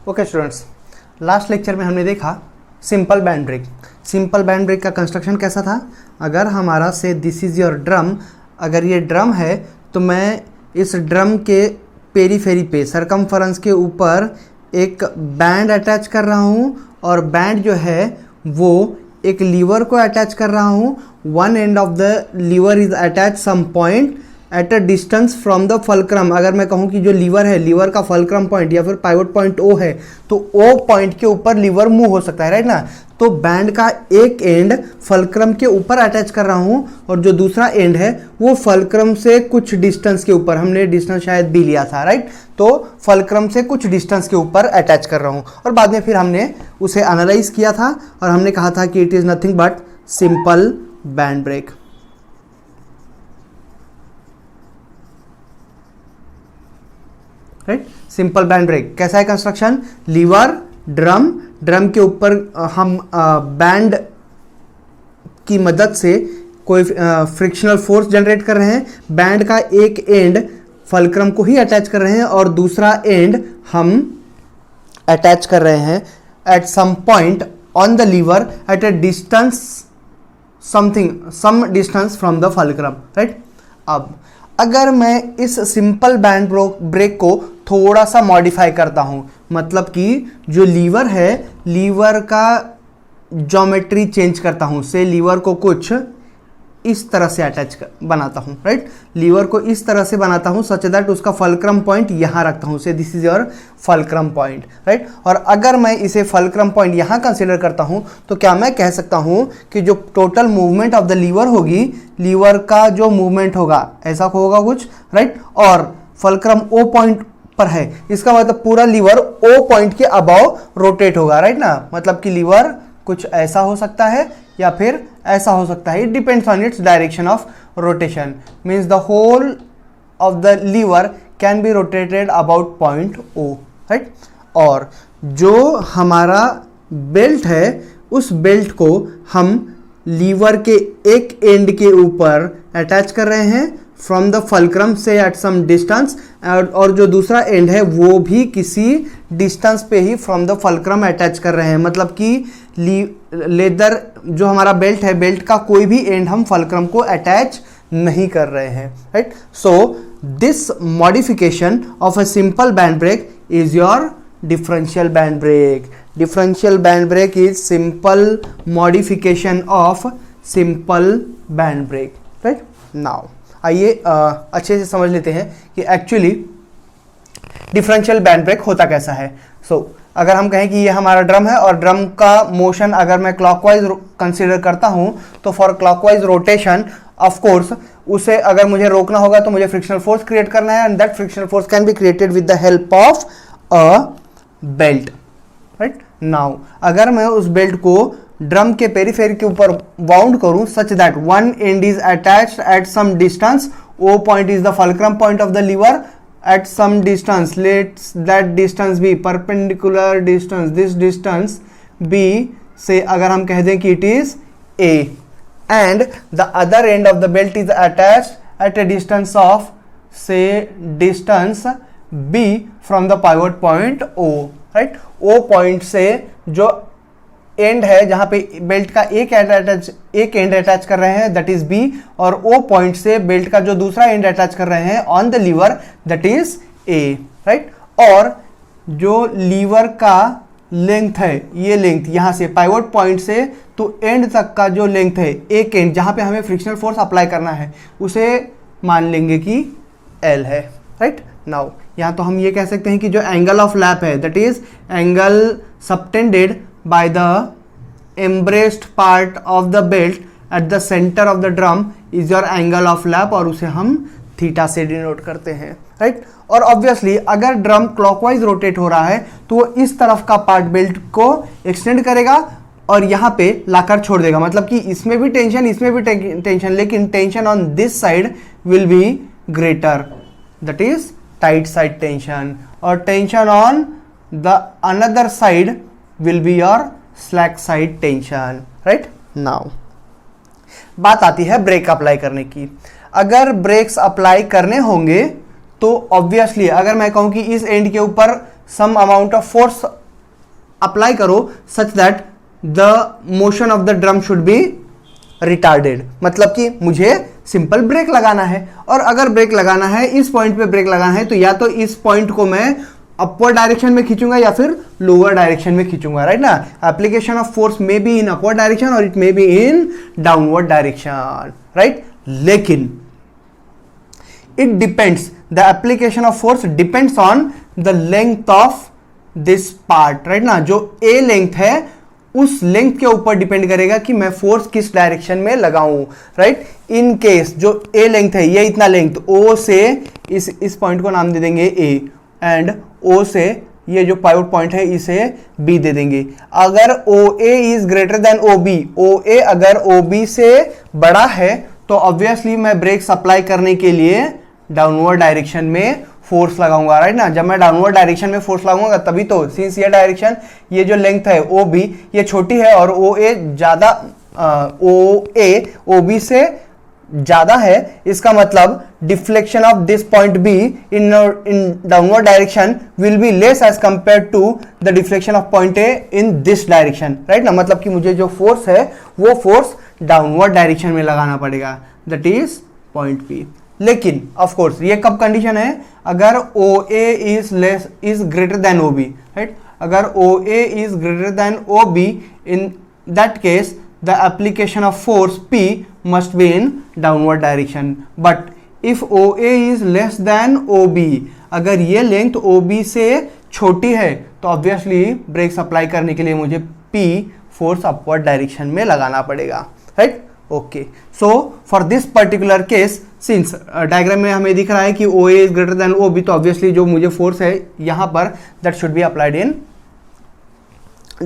Okay students, last lecture में हमने देखा simple band break. Simple band break का कंस्ट्रक्शन कैसा था? अगर हमारा से दिस इज़ योर ड्रम, अगर ये ड्रम है तो मैं इस ड्रम के पेरीफेरी पे सरकमफरेंस के ऊपर एक बैंड अटैच कर रहा हूँ और बैंड जो है वो एक लीवर को अटैच कर रहा हूँ। One end of the lever is attach some point at a distance from the fulcrum. अगर मैं कहूँ कि जो लीवर है, लीवर का फलक्रम पॉइंट या फिर पाइवट पॉइंट ओ है, तो ओ पॉइंट के ऊपर लीवर मूव हो सकता है, राइट ना। तो बैंड का एक एंड फलक्रम के ऊपर अटैच कर रहा हूँ और जो दूसरा एंड है वो फलक्रम से कुछ डिस्टेंस के ऊपर, हमने डिस्टेंस शायद भी लिया था, राइट। तो फलक्रम से कुछ डिस्टेंस के ऊपर अटैच कर रहा हूँ और बाद में फिर हमने उसे एनालाइज किया था और हमने कहा था कि it is nothing but simple band break. Right, simple band break कैसा है कंस्ट्रक्शन? लीवर, ड्रम, ड्रम के ऊपर हम बैंड की मदद से कोई फ्रिक्शनल फोर्स जनरेट कर रहे हैं। बैंड का एक एंड फलक्रम को ही अटैच कर रहे हैं और दूसरा एंड हम अटैच कर रहे हैं at some point on the lever at a distance some distance from the fulcrum, right. अब अगर मैं इस सिंपल बैंड ब्रेक को थोड़ा सा मॉडिफाई करता हूं, मतलब कि जो लीवर है, लीवर का ज्योमेट्री चेंज करता हूं, से लीवर को कुछ इस तरह से बनाता हूं, राइट। लीवर को इस तरह से बनाता हूं सच दैट उसका फलक्रम पॉइंट यहां रखता हूं, से this is your fulcrum point, right. और अगर मैं इसे फलक्रम पॉइंट यहां कंसीडर करता हूं तो क्या मैं कह सकता हूं कि जो total movement of the lever होगी, लीवर का जो मूवमेंट होगा ऐसा होगा कुछ, राइट। और फलक्रम ओ पॉइंट पर है, इसका मतलब पूरा लीवर ओ पॉइंट के अबाव रोटेट होगा, राइट ना। मतलब कि लीवर कुछ ऐसा हो सकता है या फिर ऐसा हो सकता है, it depends on its direction of rotation. Means the whole of the lever can be rotated about point O, right. और जो हमारा बेल्ट है, उस बेल्ट को हम लीवर के एक एंड के ऊपर अटैच कर रहे हैं फ्रॉम द फलक्रम से एट सम डिस्टेंस, और जो दूसरा एंड है वो भी किसी डिस्टेंस पे ही फ्रॉम द फलक्रम अटैच कर रहे हैं। मतलब कि लेदर जो हमारा बेल्ट है, बेल्ट का कोई भी एंड हम फलक्रम को अटैच नहीं कर रहे हैं, right. So this modification of a simple band break is your differential band break. Differential band break is simple modification of simple band break, right. Now आइए अच्छे से समझ लेते हैं कि एक्चुअली डिफरेंशियल बैंड ब्रेक होता कैसा है। अगर हम कहें कि ये हमारा ड्रम है और ड्रम का मोशन अगर मैं क्लॉकवाइज कंसीडर करता हूं तो for clockwise rotation of course उसे अगर मुझे रोकना होगा तो मुझे फ्रिक्शनल फोर्स क्रिएट करना है, and that frictional force can be created with the help of a belt, right. Now अगर मैं उस बेल्ट को ड्रम के पेरीफेरी के ऊपर बाउंड करूं such that one end is attached at some distance, O point is the fulcrum point of the lever, at some distance, let that distance be perpendicular distance, this distance be, say अगर हम कह दें कि it is A, and the other end of the belt is attached at a distance of say distance B from the pivot point O, right। O point से जो and है जहां पे बेल्ट का एक एंड अटैच कर रहे हैं दैट इज बी, और ओ पॉइंट से बेल्ट का जो दूसरा एंड अटैच कर रहे हैं on the lever that is A, right. और जो लीवर का लेंथ है, ये लेंथ यहां से पाइवट पॉइंट से तो एंड तक का जो लेंथ है, एक एंड जहां पे हमें फ्रिक्शनल फोर्स अप्लाई करना है, उसे मान लेंगे कि एल है, राइट। नाउ यहां तो हम ये कह सकते हैं कि जो एंगल ऑफ लैप है that is angle subtended by the embraced part of the belt at the center of the drum is your angle of lap, और उसे हम थीटा से डिनोट करते हैं, राइट। और ऑब्वियसली अगर ड्रम क्लॉकवाइज रोटेट हो रहा है तो वो इस तरफ का पार्ट बेल्ट को एक्सटेंड करेगा और यहाँ पे लाकर छोड़ देगा। मतलब कि इसमें भी टेंशन, इसमें भी टेंशन, लेकिन tension on this side will be greater, that is tight side tension, और tension on the another side will be your slack side tension, right। now बात आती है ब्रेक अप्लाई करने की। अगर ब्रेक्स अप्लाई करने होंगे तो ऑब्वियसली अगर मैं कहूं कि इस एंड के ऊपर some amount of force apply करो such that the motion of the drum should be retarded, मतलब कि मुझे सिंपल ब्रेक लगाना है, और अगर ब्रेक लगाना है, इस पॉइंट पे ब्रेक लगाना है, तो या तो इस पॉइंट को मैं अपवर्ड डायरेक्शन में खींचूंगा या फिर लोअर डायरेक्शन में खींचूंगा, राइट ना। Application of force may be in upward direction और it may be in downward direction, right. लेकिन it depends, the application of force depends on the length of this part, right ना। जो ए length है उस length के ऊपर depend करेगा कि मैं फोर्स किस डायरेक्शन में लगाऊं, राइट। इन केस जो ए लेंथ है, ये इतना लेंथ, ओ से इस पॉइंट को नाम दे देंगे ए, एंड ओ से ये जो पाइवट पॉइंट है इसे बी दे देंगे। अगर O A is greater than O B, O A अगर ओ बी से बड़ा है तो ऑब्वियसली मैं ब्रेक अप्लाई करने के लिए डाउनवर्ड डायरेक्शन में फोर्स लगाऊंगा, राइट ना। जब मैं डाउनवर्ड डायरेक्शन में फोर्स लगाऊंगा तभी तो, सिंस ये डायरेक्शन, ये जो लेंथ है ओ बी ये छोटी है और ओ ए ज्यादा, ओ ए ओ बी से ज्यादा है, इसका मतलब deflection of this point B in downward direction will be less as compare to the deflection of point A in this direction, right ना। मतलब कि मुझे जो फोर्स है वो फोर्स डाउनवर्ड डायरेक्शन में लगाना पड़ेगा, दैट इज पॉइंट बी। लेकिन ऑफ कोर्स ये कब कंडीशन है, अगर O A is greater than O B, right. अगर O A is greater than O B, in that case the application of force P must be in downward direction. But if OA is less than OB, अगर ये length OB से छोटी है तो obviously breaks apply करने के लिए मुझे P फोर्स अपवर्ड डायरेक्शन में लगाना पड़ेगा, right. Okay, so for this particular case, since diagram में हमें दिख रहा है कि OA is greater then OB, तो ऑब्वियसली जो मुझे फोर्स है यहां पर that should be applied in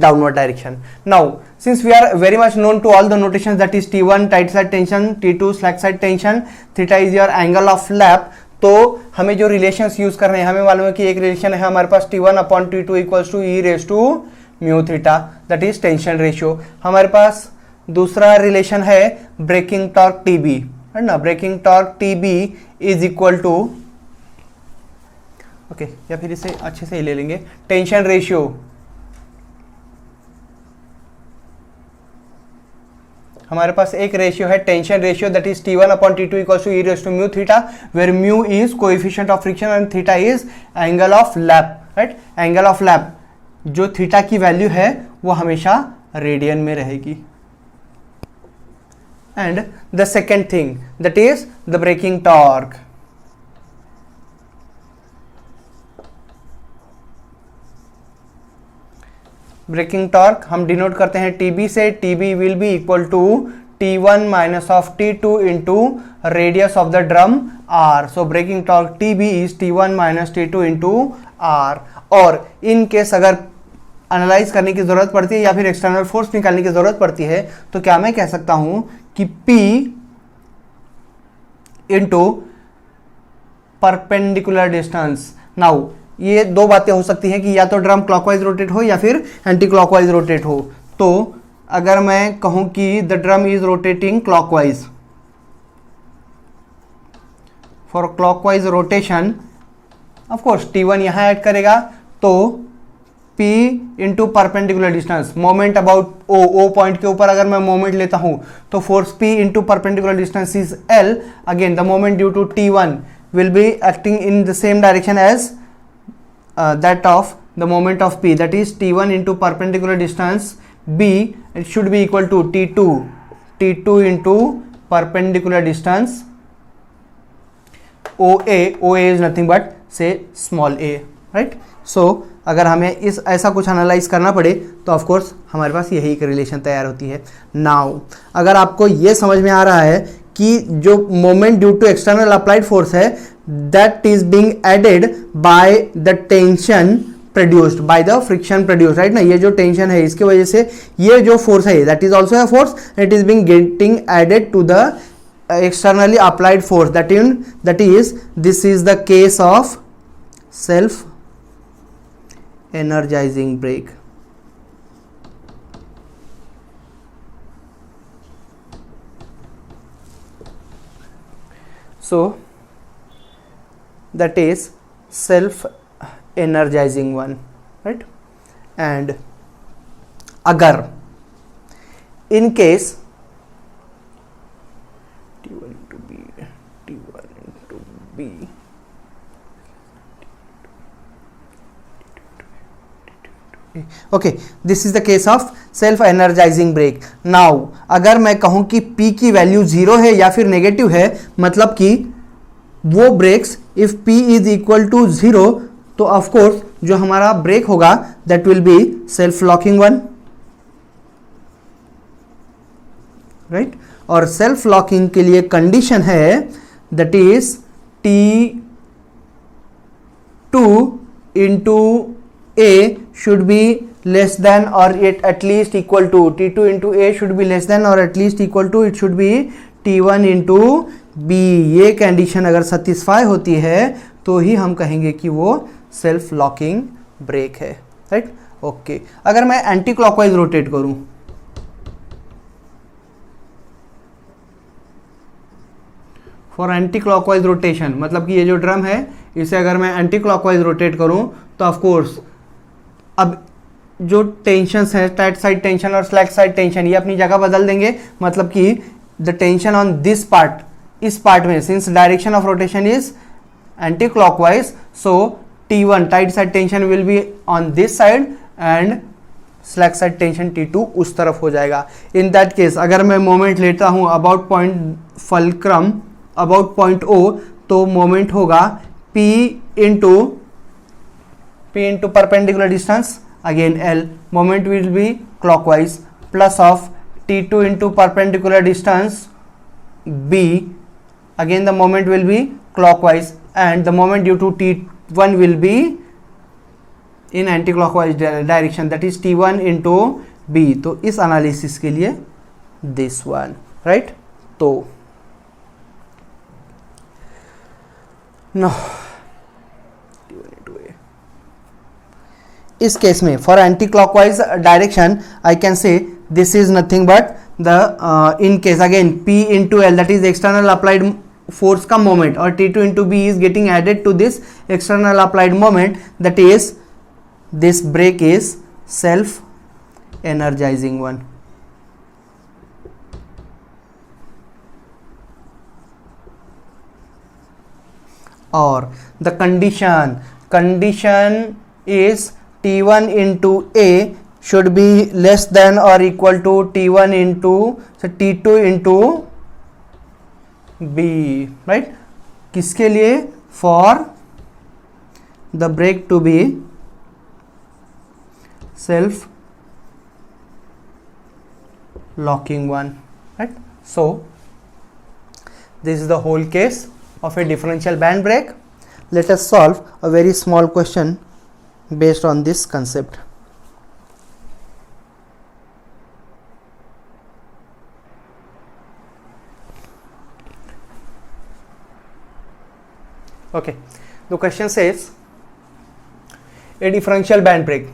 downward direction. Now, since we are very much known to all the notations, that is T1 tight side tension, T2 slack side tension, theta is your angle of lap, तो हमें जो relations use कर रहे हैं, हमें मालूम है कि एक रिलेशन है हमारे पास T1 upon T2 equals to E raise to mu theta, that is tension ratio. हमारे पास दूसरा रिलेशन है ब्रेकिंग टॉर्क TB, है ना। Braking torque TB is equal to, okay, या फिर इसे अच्छे से ही ले लेंगे, टेंशन रेशियो। हमारे पास एक रेशियो है tension ratio, that is T1 upon T2 equals to E raise to mu theta, where mu is coefficient of friction and theta is angle of lap, right. Angle of lap, जो theta की value है वो हमेशा radian में रहेगी। And the second thing that is the braking torque. Braking torque हम denote करते हैं TB से, TB will be equal to T1 minus of T2 into radius of the drum R। So braking torque TB is T1 minus T2 into R। और in case अगर analyse करने की जरूरत पड़ती है या फिर एक्सटर्नल फोर्स निकालने की जरूरत पड़ती है तो क्या मैं कह सकता हूं कि P into perpendicular distance. Now ये दो बातें हो सकती हैं कि या तो ड्रम क्लॉकवाइज रोटेट हो या फिर एंटी क्लॉकवाइज रोटेट हो। तो अगर मैं कहूं कि the drum is rotating clockwise, for clockwise rotation of course T1 यहां ऐड करेगा, तो P into perpendicular distance, moment about O point के ऊपर अगर मैं मोमेंट लेता हूं तो force P into perpendicular distance is L। Again the moment due to T1 will be acting in the same direction as that of the moment of P, that is T1 into perpendicular distance B, it should be equal to T2 into perpendicular distance OA is nothing but say small a, right। so अगर हमें इस ऐसा कुछ analyse करना पड़े तो of course हमारे पास यही एक रिलेशन तैयार होती है। नाउ अगर आपको ये समझ में आ रहा है कि जो moment due to external applied force है that is being added by the tension produced by the friction produced, right ना। ये जो टेंशन है इसकी वजह से ये जो फोर्स है that is also a force, it is being getting added to the externally applied force, that is this is the case of self energizing brake। so that is self energizing one, right? And अगर in case T1 into B, T1 into B, okay, this is the case of self energising brake. Now अगर मैं कहूं कि P की value 0 है या फिर negative है, मतलब कि वो brakes if P is equal to 0, तो ऑफ कोर्स जो हमारा ब्रेक होगा that will be self locking one, right. और सेल्फ लॉकिंग के लिए कंडीशन है that is T2 into A should be less than or at least equal to, T2 into A should be less than or at least equal to, it should be T1 into B. ये condition अगर satisfy होती है तो ही हम कहेंगे कि वो self locking break है, राइट. ओके, अगर मैं एंटी क्लॉकवाइज रोटेट करूं, फॉर एंटी क्लॉकवाइज रोटेशन, मतलब कि ये जो ड्रम है इसे अगर मैं एंटी क्लॉकवाइज रोटेट करूं तो ऑफ कोर्स अब जो टेंशंस हैं, टाइट साइड टेंशन और स्लैक साइड टेंशन, ये अपनी जगह बदल देंगे. मतलब कि the tension on this part, इस पार्ट में, since direction of rotation is anti clockwise, so T1 tight side tension will be on this side and slack side tension T2 उस तरफ हो जाएगा. इन दैट केस अगर मैं मोमेंट लेता हूं about point fulcrum, about point O, तो moment होगा P into perpendicular distance, again L, moment will be clockwise, plus of T2 into perpendicular distance B, again the moment will be clockwise, and the moment due to T1 will be in anti-clockwise direction, that is T1 into B. तो इस analysis के लिए this one, right. तो no, इस केस में for anticlockwise direction I can say this is nothing but the in case again P into L, that is external applied force का moment, और T2 into B is getting added to this external applied moment, that is this brake is self energizing one. और the condition is T1 into A should be less than or equal to T1 into, so T2 into B, right. किसके लिए? For the brake to be self locking one, right. So this is the whole case of a differential band brake. Let us solve a very small question based on this concept. Okay, the question says a differential band brake.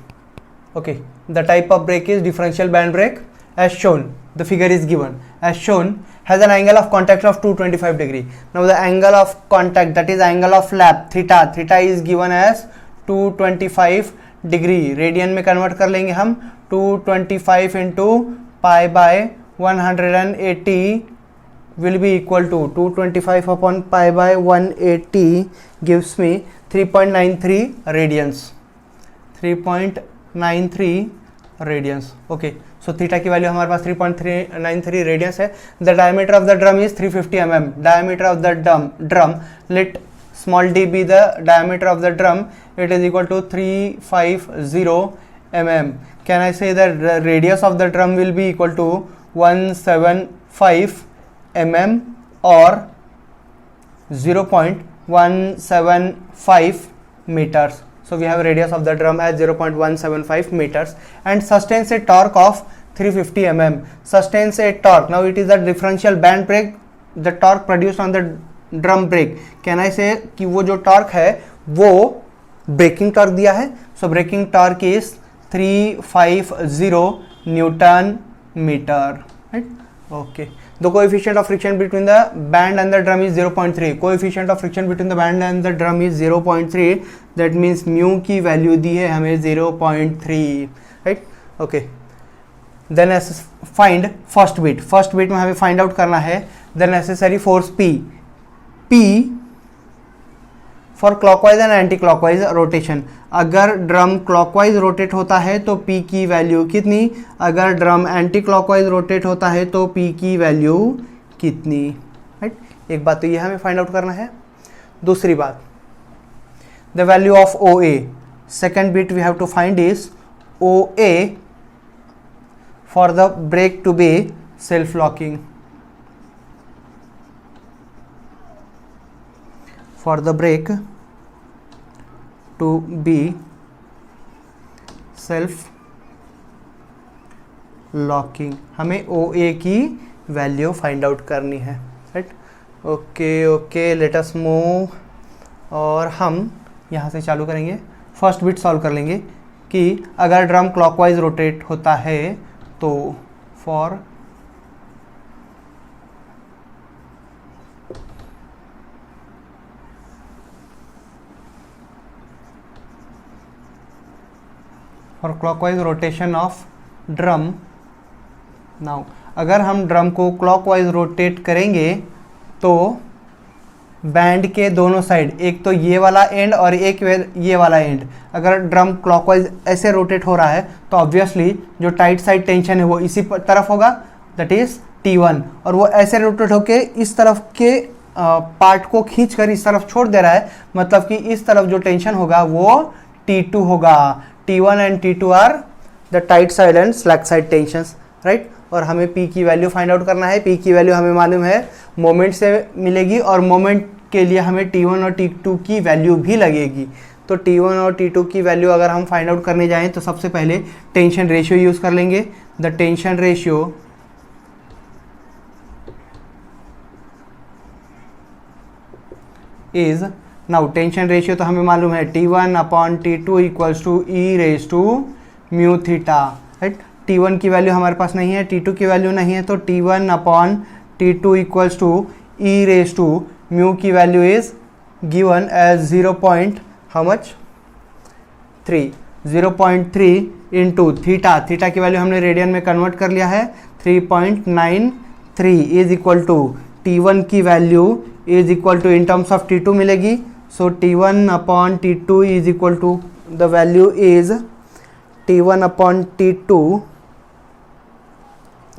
Okay, the type of brake is differential band brake as shown. The figure is given as shown, has an angle of contact of 225 degree. Now the angle of contact, that is angle of lap, theta is given as 225 degree. Radian में convert कर लेंगे हम. 225 into pi by 180 will be equal to 225 upon pi by 180 gives me 3.93 radians. 3.93 radians. Okay, so theta की value हमारे पास 3.93 radians है. The diameter of the drum is 350 mm. Diameter of the drum, let small d be the diameter of the drum, it is equal to 350 mm. Can I say that the radius of the drum will be equal to 175 mm or 0.175 meters? So we have radius of the drum as 0.175 meters and sustains a torque of 350 mm. Sustains a torque. Now it is a differential band brake. The torque produced on the drum brake, can I say कि वो जो torque है वो breaking torque दिया है. So braking torque is 350 newton metre, right. Okay, The coefficient of friction between the band and the drum is 0.3. Coefficient of friction between the band and the drum is 0.3. That means mu की value दी है हमें 0.3, right. Okay, then find first bit. First bit में हमें find out करना है the necessary force P. P for clockwise and anti clockwise rotation. अगर drum clockwise rotate होता है तो P की वैल्यू कितनी, अगर ड्रम एंटी क्लॉकवाइज रोटेट होता है तो P की वैल्यू कितनी, राइट. एक बात तो ये हमें फाइंड आउट करना है. दूसरी बात, the value of OA. Second bit we have to find is OA for the brake to be self locking. For the brake to be self locking, हमें OA की वैल्यू फाइंड आउट करनी है, right. Okay, let us move. और हम यहाँ से चालू करेंगे. फर्स्ट बिट सॉल्व कर लेंगे कि अगर ड्रम क्लॉकवाइज रोटेट होता है तो for clockwise rotation of drum. Now अगर हम ड्रम को क्लॉकवाइज रोटेट करेंगे तो बैंड के दोनों साइड, एक तो ये वाला एंड और एक ये वाला एंड, अगर ड्रम क्लॉकवाइज ऐसे रोटेट हो रहा है तो ऑब्वियसली जो टाइट साइड टेंशन है वो इसी तरफ होगा, दैट इज T1. और वो ऐसे रोटेट होके इस तरफ के पार्ट को खींच कर इस तरफ छोड़ दे रहा है, मतलब कि इस तरफ जो टेंशन होगा वो T2 होगा. T1 and T2 are the tight side and slack side tensions, right. और हमें P की वैल्यू फाइंड आउट करना है. P की वैल्यू हमें मालूम है मोमेंट से मिलेगी और मोमेंट के लिए हमें T1 और T2 की वैल्यू भी लगेगी. तो T1 और T2 की वैल्यू अगर हम फाइंड आउट करने जाएं तो सबसे पहले टेंशन रेशियो यूज कर लेंगे. The tension ratio is, now tension ratio तो हमें मालूम है T1 upon T2 equals to E raise to mu theta, right. T1 की वैल्यू हमारे पास नहीं है, T2 की वैल्यू नहीं है, तो T1 upon T2 equals to E raise to mu की value is given as 0.3 into theta. Theta की वैल्यू हमने रेडियन में कन्वर्ट कर लिया है, 3.93 इज इक्वल टू T1 की value is equal to in terms of T2 मिलेगी. So T1 upon T2 is equal to, the value is T1 upon T2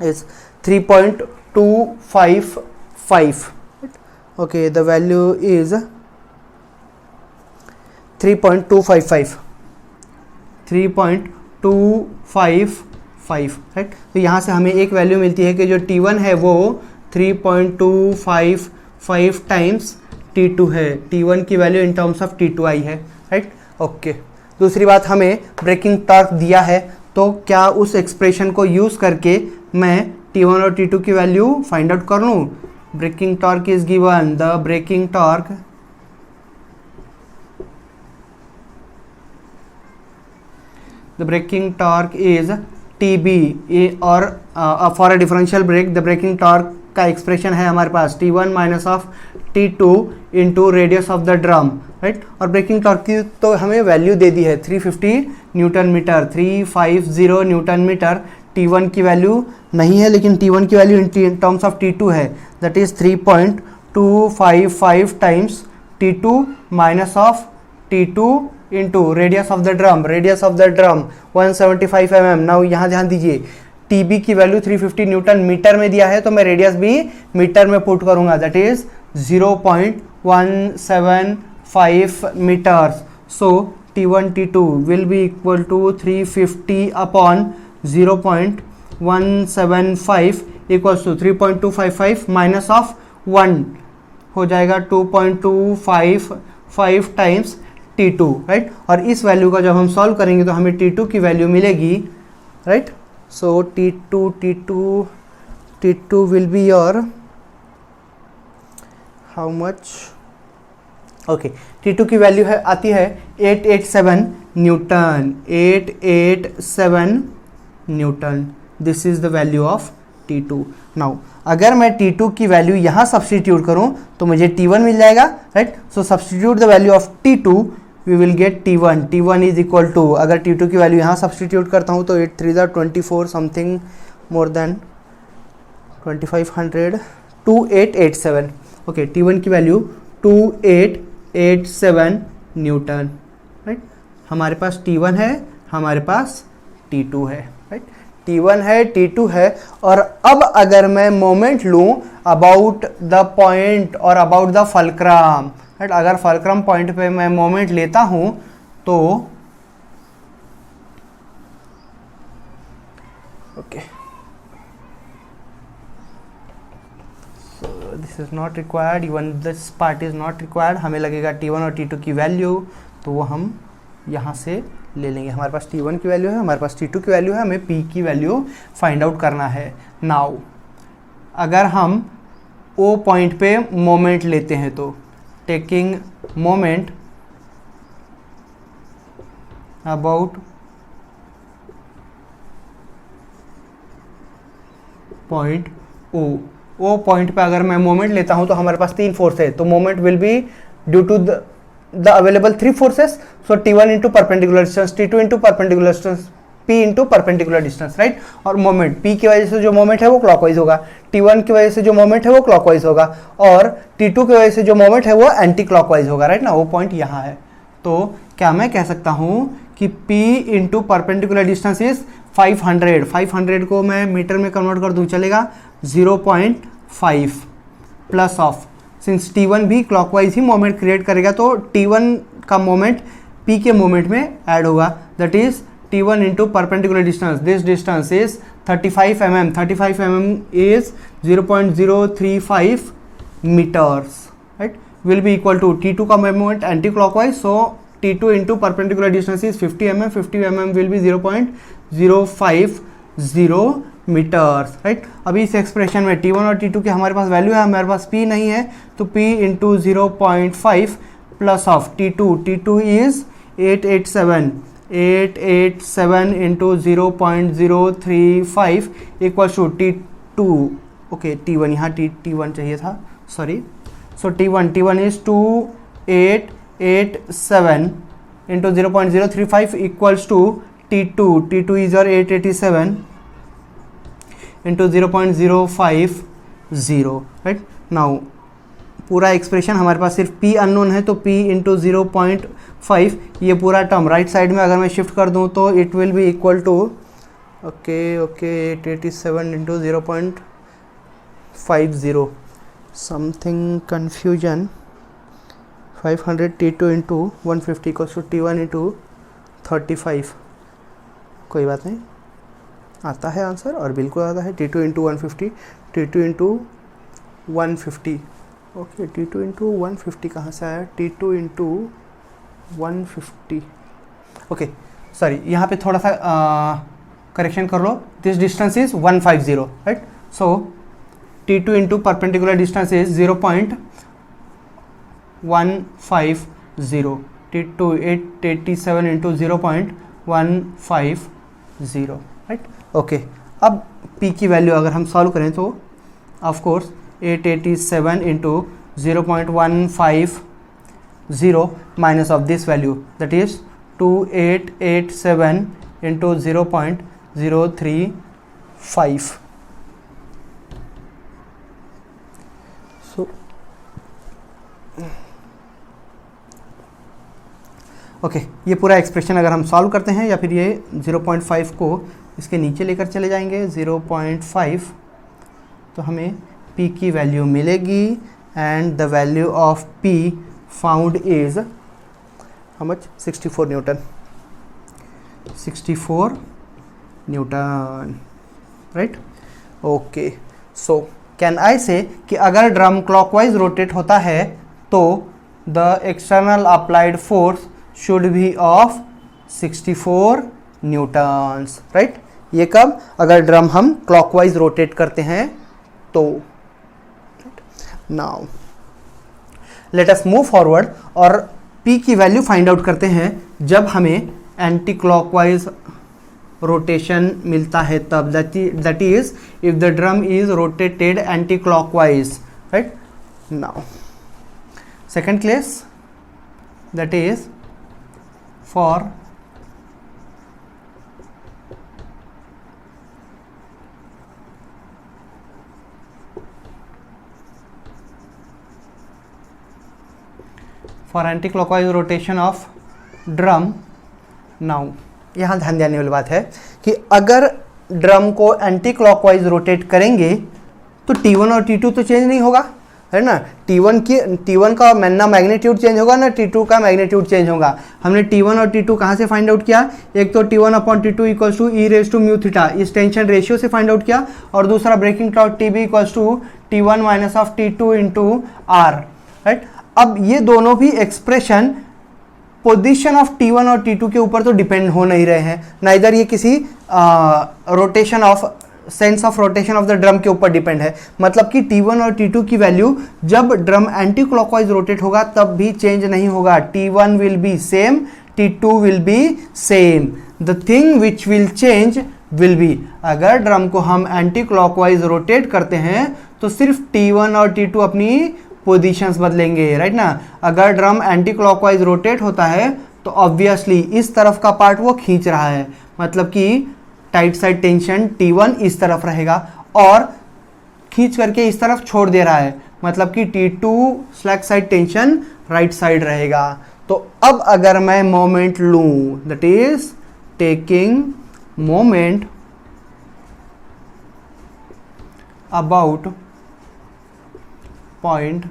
is 3.255. Okay, the value is 3.255, 3.255, right. तो यहाँ से हमें एक value मिलती है कि जो T1 है वो 3.255 टाइम्स T2 है. T1 की value in terms of T2 आई है, राइट. ओके, दूसरी बात, हमें ब्रेकिंग टॉर्क दिया है तो क्या उस एक्सप्रेशन को यूज़ करके मैं T1 और T2 की वैल्यू फाइंड आउट कर लूँ. Braking torque is given, the braking torque is TB. और for a differential brake the braking torque का एक्सप्रेशन है हमारे पास T1 minus of T2 into radius of the drum, right. और ब्रेकिंग टॉर्क की तो हमें वैल्यू दे दी है 350 newton metre, 350 newton metre. T1 की वैल्यू नहीं है, लेकिन T1 की value in terms of T2 है, that is 3.255 times T2 minus of T2 into radius of the drum. Radius of the drum 175 mm. Now यहाँ ध्यान दीजिए, TB की वैल्यू 350 न्यूटन मीटर में दिया है तो मैं रेडियस भी मीटर में पुट करूंगा, that is 0.175 meters. So T1 T2 will be equal to 350 upon 0.175 equals to 3.255 minus of 1 हो जाएगा 2.255 टाइम्स T2, राइट. और इस वैल्यू का जब हम सॉल्व करेंगे तो हमें T2 की वैल्यू मिलेगी, right. So T2 will be your how much? Okay, T2 की वैल्यू है आती है 887 Newton, 887 Newton. This is the value of T2. Now अगर मैं T2 की वैल्यू यहाँ सब्सटीट्यूट करूँ तो मुझे T1 मिल जाएगा, right. So substitute the value of T2, we will get T1. T1 is equal to, अगर T2 की वैल्यू यहाँ सब्सटीट्यूट करता हूँ तो 8 3 24 something more than 2500, 2887. Okay, T1 की वैल्यू 2887 न्यूटन, राइट। हमारे पास T1 है, हमारे पास T2 है, राइट। T1 है, T2 है, और अब अगर मैं मोमेंट लूँ अबाउट द पॉइंट और अबाउट द फल्क्रम, राइट, अगर फल्क्रम पॉइंट पे मैं मोमेंट लेता हूँ तो okay, so this is not required, even this part is not required. हमें लगेगा T1 और T2 की वैल्यू, तो वो हम यहाँ से ले लेंगे। हमारे पास T1 की वैल्यू है, हमारे पास T2 की वैल्यू है, हमें P की वैल्यू फाइंड आउट करना है। नाउ अगर हम O पॉइंट पे मोमेंट लेते हैं तो taking moment about point O point पे अगर मैं मोमेंट लेता हूं तो हमारे पास 3 फोर्स है, तो moment will be due to the available 3 forces. So T1 into perpendicular distance, T2 into perpendicular distance, P into perpendicular distance, right। और मोमेंट P की वजह से जो मोमेंट है वो क्लॉकवाइज होगा, T1 की वजह से जो मोमेंट है वो क्लॉकवाइज होगा, और T2 की वजह से जो मोमेंट है वो एंटी क्लॉकवाइज होगा, राइट ना। वो पॉइंट यहाँ है, तो क्या मैं कह सकता हूँ कि P into perpendicular distance is 500। 500 को मैं मीटर में कन्वर्ट कर दूँ चलेगा, 0.5 प्लस ऑफ, सिंस T1 भी क्लॉकवाइज ही मोमेंट क्रिएट करेगा तो T1 का मोमेंट P के मोमेंट में ऐड होगा, that is T1 into perpendicular distance, this distance is 35 mm, 35 mm इज 0.035 meters, right, will be equal to T2 का moment anti clockwise, so T2 into perpendicular distance is 50 mm, 50 mm will be 0.050 meters, right. अभी इस expression में T1 और T2 के हमारे पास value है, हमारे पास P नहीं है, तो P into 0.5 plus of T2 is 887 into 0.035 equals to T2, okay T1 यहाँ T1 चाहिए था, sorry. So T1 is 2887 into 0.035 equals to T2 is और 887 इंटू 0.050, राइट। नाउ पूरा एक्सप्रेशन हमारे पास सिर्फ P अननोन है, तो P इंटू 0.5, ये पूरा टर्म राइट साइड में अगर मैं शिफ्ट कर दूँ तो it will be equal to okay 887 into 0.50, something confusion, 500 T2 into 150 को T1 इंटू 35, कोई बात नहीं, आता है आंसर और बिल्कुल आता है। T2 into 150, T2 into 150, okay T2 into 150 कहाँ से आया, T2 इंटू 150, ओके सॉरी, यहाँ पे थोड़ा सा करेक्शन कर लो, this distance is 150, right. So T2 into perpendicular distance is 0.150, T2 887 into 0.150, right. Okay, अब P की वैल्यू अगर हम सॉल्व करें तो of course 887 into 0.150 minus of this value, that is 2887 into 0.035, so okay, ये पूरा एक्सप्रेशन अगर हम सॉल्व करते हैं या फिर ये 0.5 को इसके नीचे लेकर चले जाएंगे 0.5, तो हमें P की वैल्यू मिलेगी, and the value of P found is how much, 64 Newton, 64 Newton, right. Okay, so can I say कि अगर ड्रम क्लॉकवाइज रोटेट होता है तो the external applied force should B of 64 Newton's, right. ये कब, अगर ड्रम हम क्लॉकवाइज रोटेट करते हैं तो। Now let us move forward और P की वैल्यू फाइंड आउट करते हैं जब हमें एंटी क्लॉकवाइज रोटेशन मिलता है तब, that is if the drum is rotated anti clockwise, right. Now second case, that is for anti-clockwise rotation of drum. Now यहाँ ध्यान देने वाली बात है कि अगर ड्रम को एंटी क्लॉकवाइज रोटेट करेंगे तो T1 और T2 तो चेंज नहीं होगा, है ना। T1 का ना मैग्नीट्यूड चेंज होगा ना T2 का मैग्नीट्यूड चेंज होगा। हमने T1 और T2 कहाँ से फाइंड आउट किया? एक तो T1 upon T2 equals to E raise to mu theta, इस टेंशन रेशियो से फाइंड आउट किया, और दूसरा braking torque TB equals to T1 minus of T2 into R, right. अब ये दोनों भी एक्सप्रेशन पोजीशन ऑफ T1 और T2 के ऊपर तो डिपेंड हो नहीं रहे हैं, नाइदर ये किसी rotation of sense of rotation of the drum के ऊपर डिपेंड है। मतलब कि T1 और T2 की वैल्यू जब ड्रम एंटी क्लॉकवाइज रोटेट होगा तब भी चेंज नहीं होगा। T1 will B same, T2 will B same, the thing which will change will be, अगर ड्रम को हम एंटी क्लॉकवाइज रोटेट करते हैं तो सिर्फ T1 और T2 अपनी पोजीशंस बदलेंगे, राइट ना। अगर ड्रम एंटी क्लॉकवाइज रोटेट होता है तो ऑब्वियसली इस तरफ का पार्ट वो खींच रहा है, मतलब कि टाइट साइड टेंशन T1 इस तरफ रहेगा और खींच करके इस तरफ छोड़ दे रहा है, मतलब कि T2 slack side tension right side रहेगा। तो अब अगर मैं मोमेंट लूं, that is taking moment about point,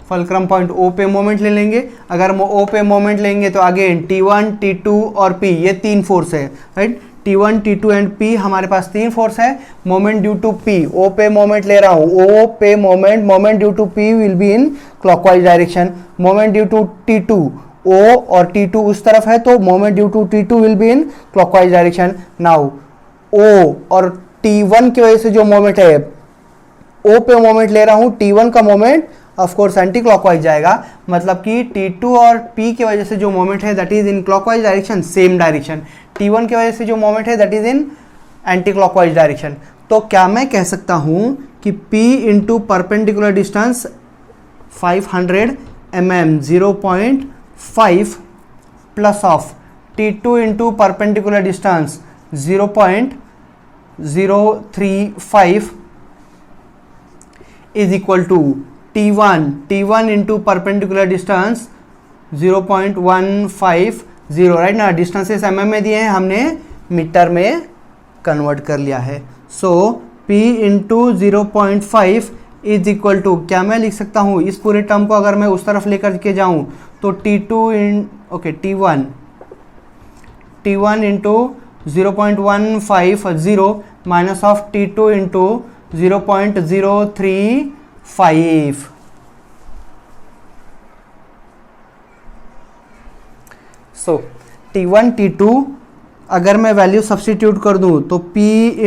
fulcrum point O पे मोमेंट ले लेंगे। अगर O पे मोमेंट लेंगे तो अगेन T1, T2 और P, ये तीन फोर्स है, right. T1, T2 and P हमारे पास तीन फोर्स है। Moment due to P, O पे मोमेंट ले रहा हूँ, O पे moment due to P will be in clockwise direction. Moment due to T2, O और T2 उस तरफ है तो moment due to T2 will be in clockwise direction. Now O और T1 की वजह से जो मोमेंट है, O पे मोमेंट ले रहा हूँ, T1 का moment of course anti clockwise जाएगा, मतलब कि T2 और P की वजह से जो मोमेंट है that is in clockwise direction, same direction. T1 की वजह से जो मोमेंट है that is in anti clockwise direction. तो क्या मैं कह सकता हूँ कि P into perpendicular distance 500 mm 0.5 plus of T2 into perpendicular distance 0.035 is equal to T1 into perpendicular distance 0.150, right ना। डिस्टेंसेस mm में दिए हैं, हमने मीटर में कन्वर्ट कर लिया है। So P into 0.5 is equal to, क्या मैं लिख सकता हूँ इस पूरे टर्म को अगर मैं उस तरफ लेकर के जाऊँ तो T1 into 0.150 minus of T2 into 0.035। So T1 T2 अगर मैं वैल्यू सब्सटीट्यूट कर दूं तो P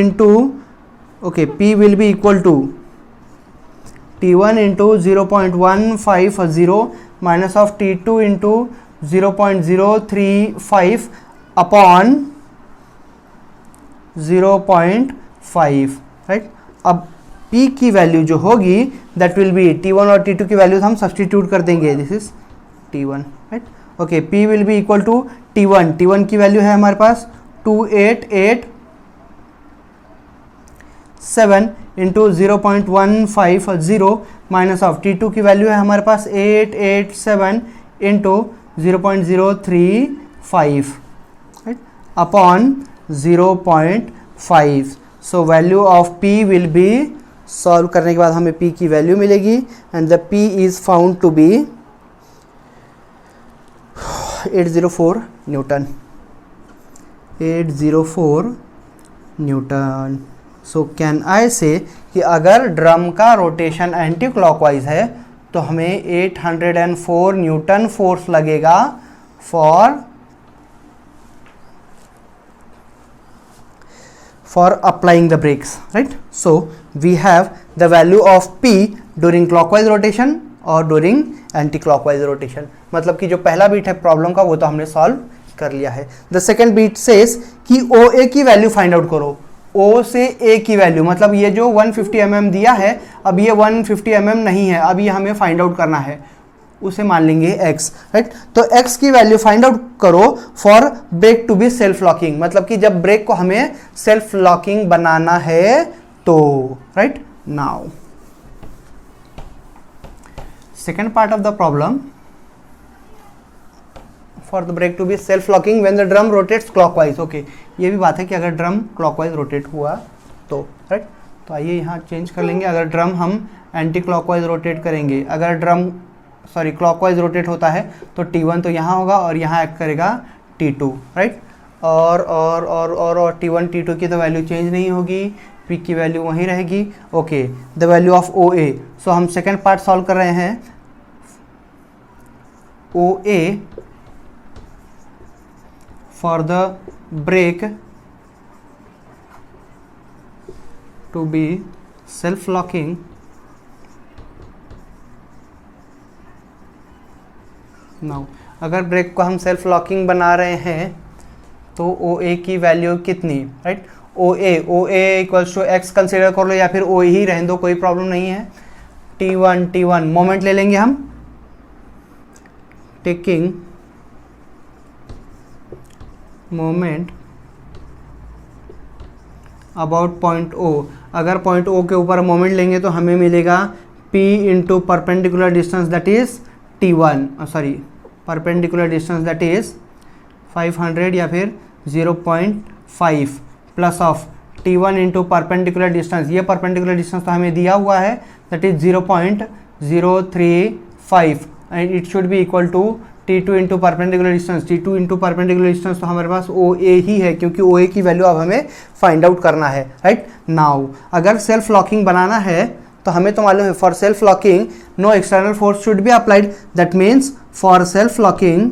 into P will be equal to T1 into 0.150 minus of T2 into 0.035 upon 0.5, right. अब P की वैल्यू जो होगी दैट विल बी T1 और T2 की वैल्यूज हम सब्सटीट्यूट कर देंगे, this is T1, right. Okay, P will be equal to T1 की वैल्यू है हमारे पास 2887 इंटू 0.150 माइनस ऑफ T2 की वैल्यू है हमारे पास 887 into 0.035, right, upon 0.5। So value of P will be, solve करने के बाद हमें P की वैल्यू मिलेगी and the P is found to be 804 newton, 804 newton. So can I say कि अगर ड्रम का रोटेशन एंटी क्लॉकवाइज है तो हमें 804 न्यूटन फोर्स लगेगा for applying the brakes, right? So we have the value of P during clockwise rotation और during anti clockwise rotation। मतलब कि जो पहला बीट है प्रॉब्लम का वो तो हमने सॉल्व कर लिया है। द सेकेंड बीट सेज कि ओ ए की वैल्यू फाइंड आउट करो। ओ से ए की वैल्यू मतलब ये जो 150 mm दिया है, अब ये 150 mm नहीं है, अब ये हमें फाइंड आउट करना है, उसे मान लेंगे x, राइट। तो x की वैल्यू फाइंड आउट करो for brake to be self locking, मतलब कि जब ब्रेक को हमें सेल्फ लॉकिंग बनाना है तो, right. Now second part of the problem, for the brake to be self locking when the drum rotates clockwise. Okay, ये भी बात है कि अगर ड्रम क्लॉकवाइज रोटेट हुआ तो, राइट। तो आइए यहाँ चेंज कर लेंगे, अगर ड्रम हम एंटी क्लॉकवाइज रोटेट करेंगे, अगर ड्रम क्लॉकवाइज रोटेट होता है तो T1 तो यहाँ होगा और यहाँ एक्ट करेगा T2, राइट। और T1 T2 की तो वैल्यू चेंज नहीं होगी, P की वैल्यू वहीं रहेगी। Okay, the value of OA, so हम सेकेंड पार्ट सॉल्व कर रहे हैं। OA for the brake to be self locking now, अगर ब्रेक को हम सेल्फ लॉकिंग बना रहे हैं तो OA की वैल्यू कितनी, right. OA equals to x consider कर लो या फिर OA ही रहने दो, कोई प्रॉब्लम नहीं है। T1 मोमेंट ले लेंगे हम, taking moment about point O, अगर पॉइंट O के ऊपर मोमेंट लेंगे तो हमें मिलेगा P into perpendicular distance that is T1, perpendicular distance that is 500 या फिर 0.5 plus of T1 into perpendicular distance, ये परपेंडिकुलर डिस्टेंस तो हमें दिया हुआ है that is 0.035 and it should be equal to T2 into perpendicular distance. T2 into perpendicular distance तो हमारे पास OA ही है, क्योंकि OA की वैल्यू अब हमें फाइंड आउट करना है, राइट। नाउ अगर सेल्फ लॉकिंग बनाना है तो हमें तो मालूम है for self locking no external force should be applied, that means for self locking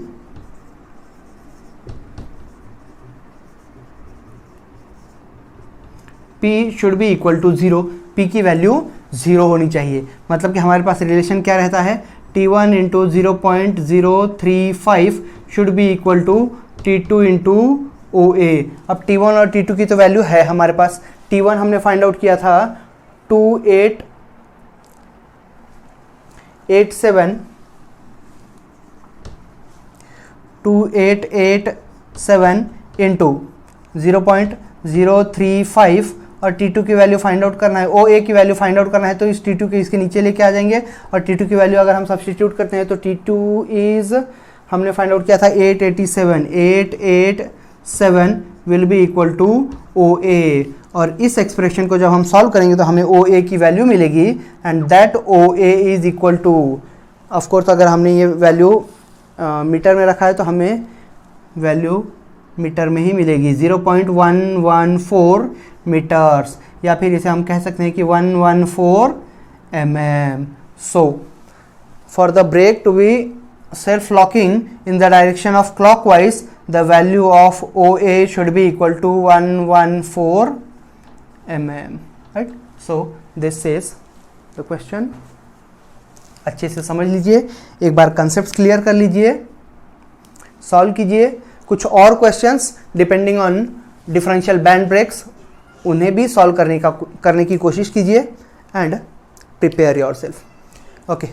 P should be equal to 0, P की वैल्यू 0 होनी चाहिए। मतलब कि हमारे पास रिलेशन क्या रहता है, T1 into 0.035 should be equal to T2 into OA। अब T1 और T2 की तो वैल्यू है हमारे पास। T1 हमने फाइंड आउट किया था 2887 इंटू 0.035 और T2 की वैल्यू फाइंड आउट करना है, OA की वैल्यू फाइंड आउट करना है, तो इस T2 के इसके नीचे लेके आ जाएंगे और T2 की वैल्यू अगर हम सब्स्टिट्यूट करते हैं तो T2 इज हमने फाइंड आउट किया था 887 will be equal to OA, और इस एक्सप्रेशन को जब हम सॉल्व करेंगे तो हमें OA की वैल्यू मिलेगी and that OA is equal to, of course अगर हमने ये वैल्यू मीटर में रखा है तो हमें वैल्यू मीटर में ही मिलेगी, 0.114 मीटर्स, या फिर इसे हम कह सकते हैं कि 114 mm। So for the brake to be self locking in the direction of clockwise the value of OA should be equal to 114 mm, right. So this is the question. अच्छे से समझ लीजिए, एक बार कंसेप्ट क्लियर कर लीजिए, solve कीजिए। कुछ और questions depending on differential band brakes, उन्हें भी सॉल्व करने की कोशिश कीजिए एंड प्रिपेयर योरसेल्फ। ओके।